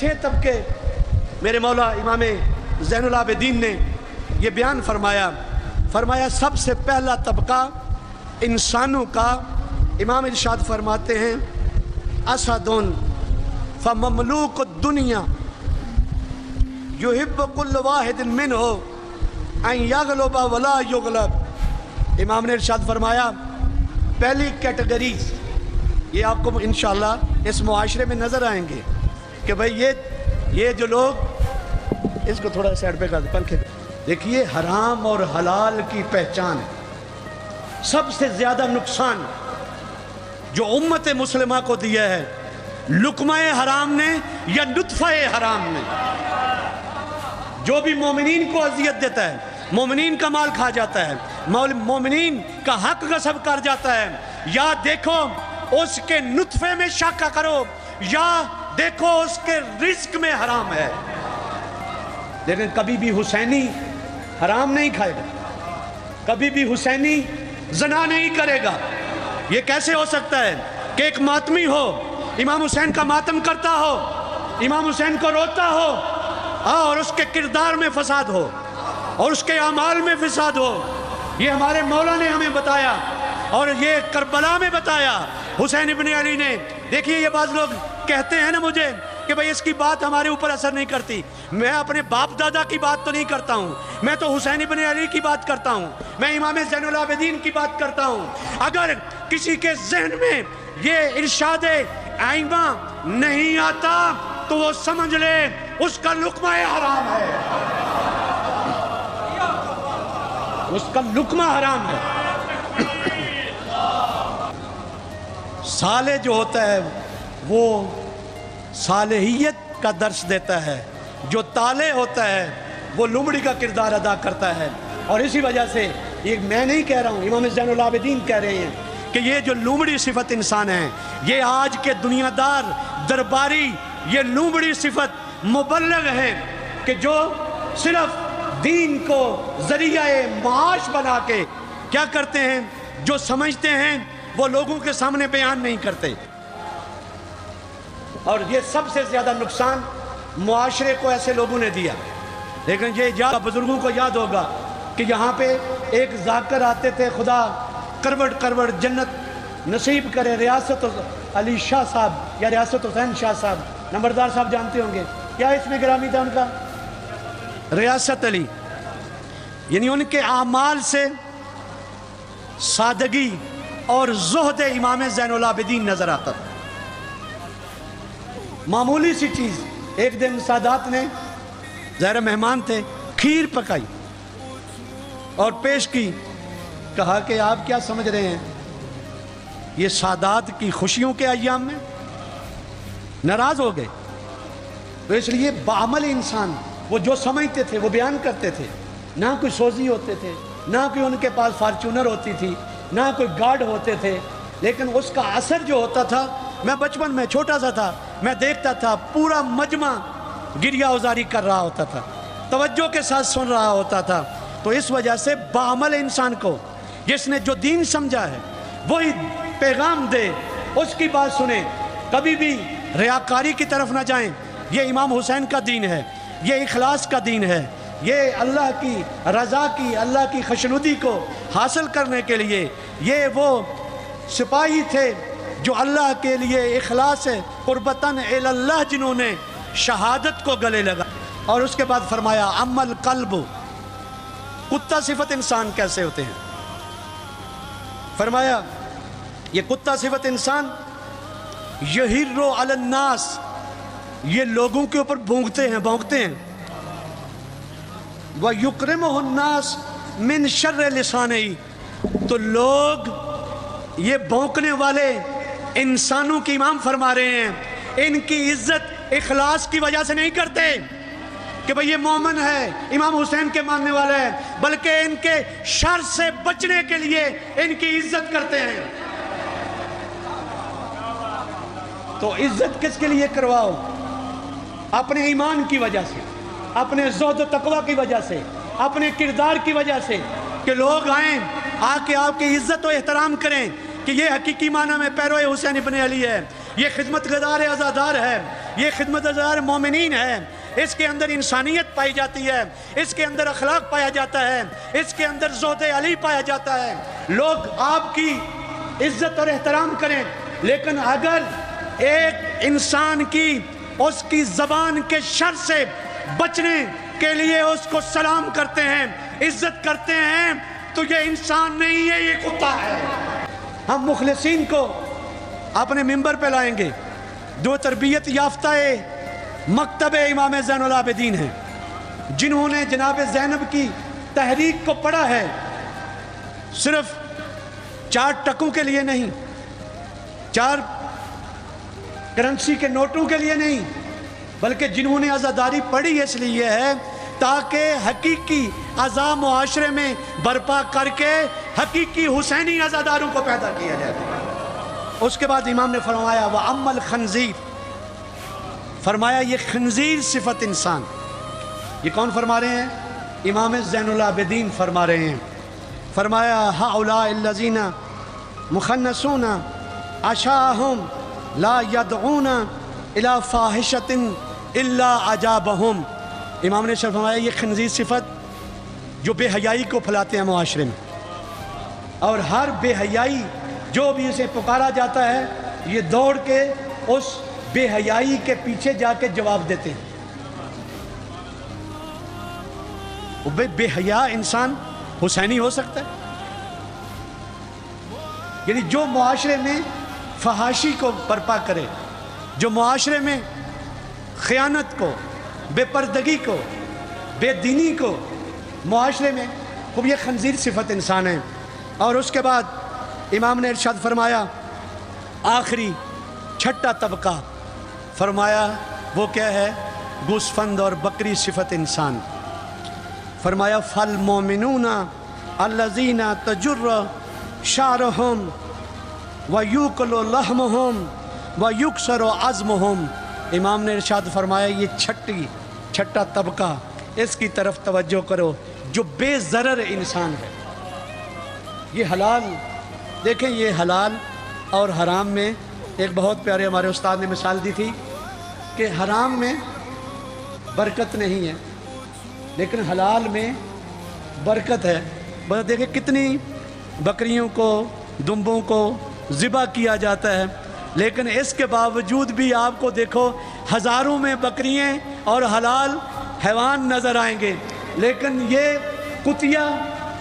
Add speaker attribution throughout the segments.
Speaker 1: چھ طبقے میرے مولا امام زین العابدین نے یہ بیان فرمایا سب سے پہلا طبقہ انسانوں کا امام ارشاد فرماتے ہیں اسدون فمملوک الدنیا یحب کل واحد منہ ان یغلب ولا یغلب۔ امام نے ارشاد فرمایا پہلی کیٹیگریز یہ آپ کو انشاءاللہ اس معاشرے میں نظر آئیں گے کہ بھئی یہ جو لوگ اس کو تھوڑا سائڈ پہ کر دیں پنکھے دیکھیے حرام اور حلال کی پہچان ہے۔ سب سے زیادہ نقصان جو امت مسلمہ کو دیا ہے لقمہ حرام نے یا نطفہ حرام نے۔ جو بھی مومنین کو اذیت دیتا ہے، مومنین کا مال کھا جاتا ہے، مومنین کا حق غصب کر جاتا ہے، یا دیکھو اس کے نطفے میں شک کرو یا دیکھو اس کے رزق میں حرام ہے، لیکن کبھی بھی حسینی حرام نہیں کھائے گا، کبھی بھی حسینی زنا نہیں کرے گا۔ یہ کیسے ہو سکتا ہے کہ ایک ماتمی ہو امام حسین کا ماتم کرتا ہو، امام حسین کو روتا ہو اور اس کے کردار میں فساد ہو اور اس کے اعمال میں فساد ہو؟ یہ ہمارے مولا نے ہمیں بتایا اور یہ کربلا میں بتایا حسین ابن علی نے۔ دیکھیے یہ بعض لوگ کہتے ہیں نا مجھے کہ بھئی اس کی بات ہمارے اوپر اثر نہیں کرتی۔ میں اپنے باپ دادا کی بات تو نہیں کرتا ہوں، میں تو حسین ابن علی کی بات کرتا ہوں، میں امام زین العابدین کی بات کرتا ہوں۔ اگر کسی کے ذہن میں یہ ارشاد ائمہ نہیں آتا تو وہ سمجھ لے اس کا لقمہ حرام ہے، اس کا لقمہ حرام ہے۔ صالح جو ہوتا ہے وہ صالحیت کا درس دیتا ہے، جو طالع ہوتا ہے وہ لومڑی کا کردار ادا کرتا ہے۔ اور اسی وجہ سے یہ میں نہیں کہہ رہا ہوں، امام زین العابدین کہہ رہے ہیں کہ یہ جو لومڑی صفت انسان ہے، یہ آج کے دنیا دار درباری یہ لومڑی صفت مبلغ ہے کہ جو صرف دین کو ذریعہ معاش بنا کے کیا کرتے ہیں، جو سمجھتے ہیں وہ لوگوں کے سامنے بیان نہیں کرتے۔ اور یہ سب سے زیادہ نقصان معاشرے کو ایسے لوگوں نے دیا۔ لیکن یہ بزرگوں کو یاد ہوگا کہ یہاں پہ ایک ذاکر آتے تھے، خدا کروڑ جنت نصیب کرے، ریاست علی شاہ صاحب یا ریاست حسین شاہ صاحب، نمبردار صاحب جانتے ہوں گے کیا اس میں گرامی تھا ان کا؟ ریاست علی، یعنی ان کے اعمال سے سادگی اور زہد امام زین العابدین نظر آتا تھا۔ معمولی سی چیز، ایک دن سادات نے ظاہر مہمان تھے، کھیر پکائی اور پیش کی، کہا کہ آپ کیا سمجھ رہے ہیں یہ سادات کی خوشیوں کے ایام میں؟ ناراض ہو گئے۔ تو اس لیے بعمل انسان وہ جو سمجھتے تھے وہ بیان کرتے تھے، نہ کوئی سوزی ہوتے تھے، نہ کوئی ان کے پاس فارچونر ہوتی تھی، نہ کوئی گارڈ ہوتے تھے، لیکن اس کا اثر جو ہوتا تھا، میں بچپن میں چھوٹا سا تھا، میں دیکھتا تھا پورا مجمع گریہ ازاری کر رہا ہوتا تھا، توجہ کے ساتھ سن رہا ہوتا تھا۔ تو اس وجہ سے بعمل انسان کو جس نے جو دین سمجھا ہے وہی پیغام دے، اس کی بات سنیں، کبھی بھی ریاکاری کی طرف نہ جائیں۔ یہ امام حسین کا دین ہے، یہ اخلاص کا دین ہے، یہ اللہ کی رضا کی، اللہ کی خوشنودی کو حاصل کرنے کے لیے یہ وہ سپاہی تھے جو اللہ کے لیے اخلاص قربتاً الی اللہ جنہوں نے شہادت کو گلے لگا۔ اور اس کے بعد فرمایا عمل قلب، کتا صفت انسان کیسے ہوتے ہیں؟ فرمایا یہ کتا صفت انسان یہر علی الناس، یہ لوگوں کے اوپر بھونکتے ہیں وَيُكْرِمُهُ النَّاسِ مِنْ شَرِّ لِسَانِهِ، تو لوگ یہ بھونکنے والے انسانوں کی امام فرما رہے ہیں ان کی عزت اخلاص کی وجہ سے نہیں کرتے کہ بھئی یہ مومن ہے، امام حسین کے ماننے والا ہے، بلکہ ان کے شر سے بچنے کے لیے ان کی عزت کرتے ہیں۔ تو عزت کس کے لیے کرواؤ؟ اپنے ایمان کی وجہ سے، اپنے زہد و تقوی کی وجہ سے، اپنے کردار کی وجہ سے، کہ لوگ آئیں آ کے آپ کی عزت و احترام کریں کہ یہ حقیقی معنی میں پیرو حسین ابن علی ہے، یہ خدمت گزار عزادار ہے، یہ خدمت ازار مومنین ہے، اس کے اندر انسانیت پائی جاتی ہے، اس کے اندر اخلاق پایا جاتا ہے، اس کے اندر زہد علی پایا جاتا ہے۔ لوگ آپ کی عزت اور احترام کریں، لیکن اگر ایک انسان کی اس کی زبان کے شر سے بچنے کے لیے اس کو سلام کرتے ہیں، عزت کرتے ہیں، تو یہ انسان نہیں ہے، یہ کتا ہے۔ ہم مخلصین کو اپنے ممبر پہ لائیں گے جو تربیت یافتہ مکتب امام زین العابدین ہیں، جنہوں نے جناب زینب کی تحریک کو پڑھا ہے، صرف 4 ٹکوں کے لیے نہیں، 4 کرنسی کے نوٹوں کے لیے نہیں، بلکہ جنہوں نے عزاداری پڑھی اس لیے ہے تاکہ حقیقی عزا معاشرے میں برپا کر کے حقیقی حسینی عزاداروں کو پیدا کیا جائے۔ اس کے بعد امام نے فرمایا وَأَمَّا الْخَنْزِيرُ، فرمایا یہ خنزیر صفت انسان۔ یہ کون فرما رہے ہیں؟ امام زین العابدین فرما رہے ہیں۔ فرمایا هَؤُلَاءِ الَّذِينَ مُخَنَّسُونَ عَشَاءَهُمْ لَا يَدْعُونَ إِلَى فَاحِشَةٍ إِلَّا أَجَابَهُمْ۔ امام نے فرمایا یہ خنزیر صفت جو بے حیائی کو پھیلاتے ہیں معاشرے میں، اور ہر بے حیائی جو بھی اسے پکارا جاتا ہے یہ دوڑ کے اس بے حیائی کے پیچھے جا کے جواب دیتے ہیں۔ بے حیا انسان حسینی ہو سکتا ہے؟ یعنی جو معاشرے میں فحاشی کو برپا کرے، جو معاشرے میں خیانت کو، بے پردگی کو، بے دینی کو معاشرے میں، خوب یہ خنزیر صفت انسان ہے۔ اور اس کے بعد امام نے ارشاد فرمایا آخری 6ٹھا طبقہ، فرمایا وہ کیا ہے؟ گوسفند اور بکری صفت انسان۔ فرمایا فَالْمُؤْمِنُونَ الَّذِينَ تَجُرُّ شَعْرُهُمْ وَيُوكَلُ لَحْمُهُمْ وَيُكْسَرُ عَظْمُهُمْ۔ امام نے ارشاد فرمایا یہ 6ٹھا طبقہ، اس کی طرف توجہ کرو، جو بے ضرر انسان ہے۔ یہ حلال، دیکھیں یہ حلال اور حرام میں ایک بہت پیارے ہمارے استاد نے مثال دی تھی کہ حرام میں برکت نہیں ہے لیکن حلال میں برکت ہے۔ بس دیکھیں کتنی بکریوں کو، دمبوں کو ذبح کیا جاتا ہے، لیکن اس کے باوجود بھی آپ کو دیکھو ہزاروں میں بکریاں اور حلال حیوان نظر آئیں گے، لیکن یہ کتیا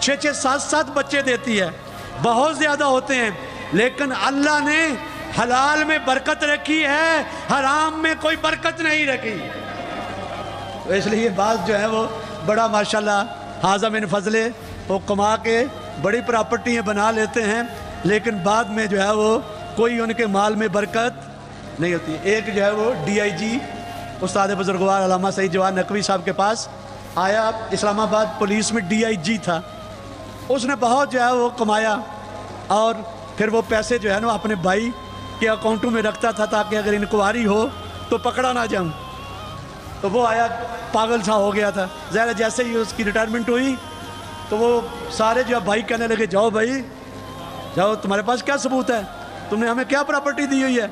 Speaker 1: 6 7 بچے دیتی ہے، بہت زیادہ ہوتے ہیں، لیکن اللہ نے حلال میں برکت رکھی ہے، حرام میں کوئی برکت نہیں رکھی۔ تو اس لیے بعض جو ہے وہ بڑا ماشاءاللہ حاضر من فضلے وہ کما کے بڑی پراپرٹیاں بنا لیتے ہیں، لیکن بعد میں جو ہے وہ کوئی ان کے مال میں برکت نہیں ہوتی۔ ایک جو ہے وہ DIG استاد بزرگوار علامہ سعید جواد نقوی صاحب کے پاس آیا، اسلام آباد پولیس میں DIG تھا، اس نے بہت جو ہے وہ کمایا اور پھر وہ پیسے جو ہے نا اپنے بھائی کے اکاؤنٹوں میں رکھتا تھا تاکہ اگر انکوائری ہو تو پکڑا نہ جاؤں۔ تو وہ آیا پاگل سا ہو گیا تھا، ظاہر جیسے ہی اس کی ریٹائرمنٹ ہوئی تو وہ سارے جو ہے بھائی کہنے لگے جاؤ بھائی جاؤ، تمہارے پاس کیا ثبوت ہے، تم نے ہمیں کیا پراپرٹی دی ہوئی ہے،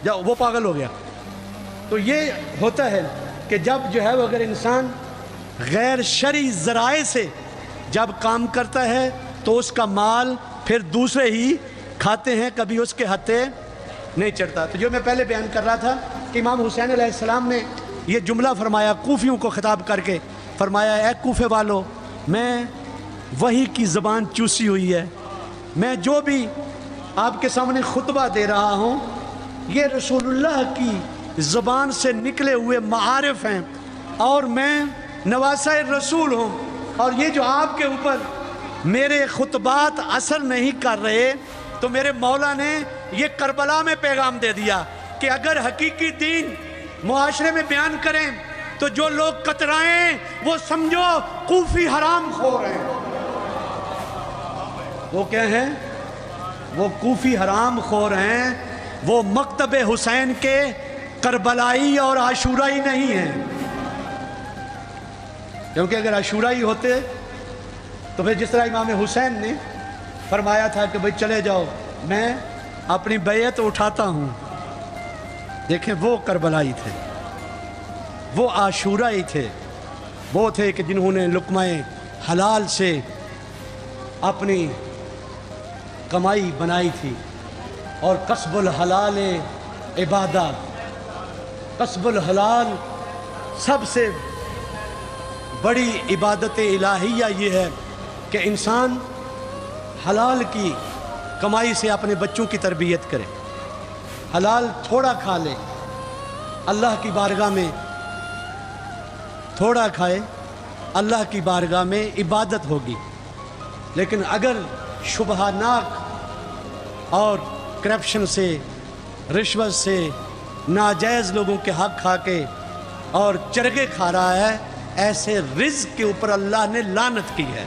Speaker 1: جاؤ۔ وہ پاگل ہو گیا۔ تو یہ ہوتا ہے کہ جب جو ہے وہ اگر انسان غیر شرعی ذرائع سے جب کام کرتا ہے تو اس کا مال پھر دوسرے ہی کھاتے ہیں، کبھی اس کے ہتھے نہیں چڑھتا۔ تو جو میں پہلے بیان کر رہا تھا کہ امام حسین علیہ السلام نے یہ جملہ فرمایا کوفیوں کو خطاب کر کے، فرمایا اے کوفے والو، میں وحی کی زبان چوسی ہوئی ہے، میں جو بھی آپ کے سامنے خطبہ دے رہا ہوں یہ رسول اللہ کی زبان سے نکلے ہوئے معارف ہیں، اور میں نواسہ رسول ہوں، اور یہ جو آپ کے اوپر میرے خطبات اثر نہیں کر رہے تو میرے مولا نے یہ کربلا میں پیغام دے دیا کہ اگر حقیقی دین معاشرے میں بیان کریں تو جو لوگ کترائیں وہ سمجھو کوفی حرام خور ہیں۔ وہ کیا ہیں؟ وہ کوفی حرام خور ہیں، وہ مکتب حسین کے کربلائی اور عاشورائی نہیں ہیں، کیونکہ اگر عاشورائی ہوتے تو پھر جس طرح امام حسین نے فرمایا تھا کہ بھئی چلے جاؤ میں اپنی بیعت اٹھاتا ہوں، دیکھیں وہ کربلائی تھے، وہ عاشورائی تھے، وہ تھے کہ جنہوں نے لقمہ حلال سے اپنی کمائی بنائی تھی، اور کسب الحلال عبادت، کسب الحلال سب سے بڑی عبادت الہیہ یہ ہے کہ انسان حلال کی کمائی سے اپنے بچوں کی تربیت کرے، حلال تھوڑا کھا لے، اللہ کی بارگاہ میں تھوڑا کھائے، اللہ کی بارگاہ میں عبادت ہوگی۔ لیکن اگر شبہ ناک اور کرپشن سے، رشوت سے، ناجائز لوگوں کے حق کھا کے اور چرگے کھا رہا ہے، ایسے رزق کے اوپر اللہ نے لعنت کی ہے۔